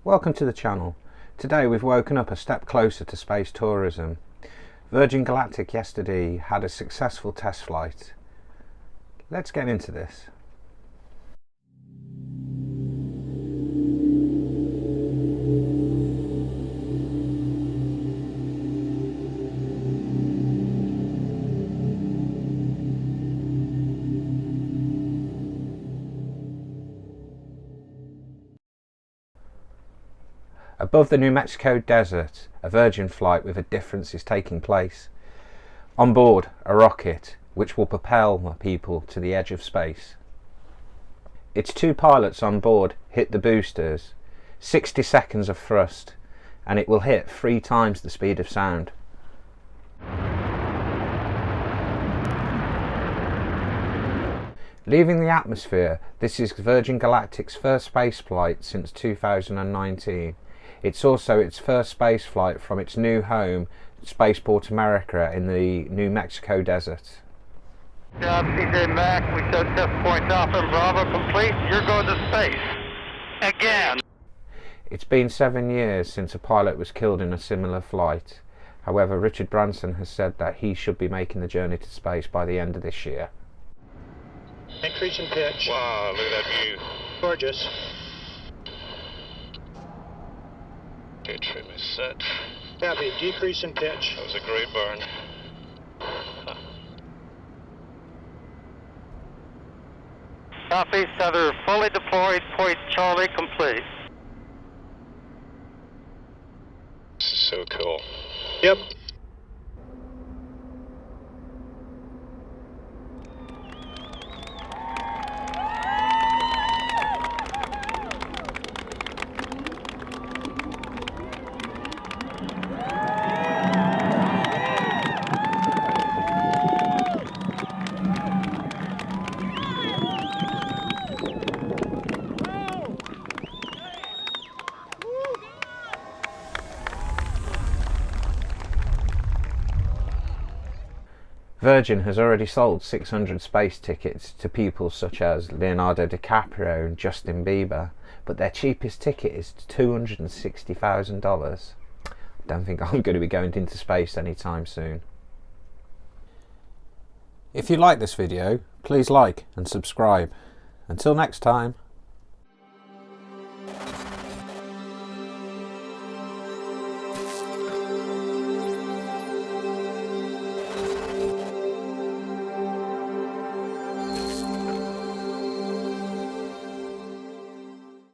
Welcome to the channel. Today we've woken up a step closer to space tourism. Virgin Galactic yesterday had a successful test flight. Let's get into this. Above the New Mexico desert, a Virgin flight with a difference is taking place. On board, a rocket which will propel people to the edge of space. Its two pilots on board hit the boosters, 60 seconds of thrust, and it will hit 3 times the speed of sound. Leaving the atmosphere, this is Virgin Galactic's first space flight since 2019. It's also its first space flight from its new home, Spaceport America, in the New Mexico desert. CJ Mac, we set test point Alpha and Bravo complete. You're going to space. Again. It's been 7 years since a pilot was killed in a similar flight. However, Richard Branson has said that he should be making the journey to space by the end of this year. Increase in pitch. Wow, look at that view. Gorgeous. Good trim is set. Copy. Decrease in pitch. That was a great burn. Southeast Tether fully deployed, point Charlie complete. This is so cool. Yep. Virgin has already sold 600 space tickets to people such as Leonardo DiCaprio and Justin Bieber, but their cheapest ticket is $260,000. I don't think I'm going to be going into space anytime soon. If you like this video, please like and subscribe. Until next time.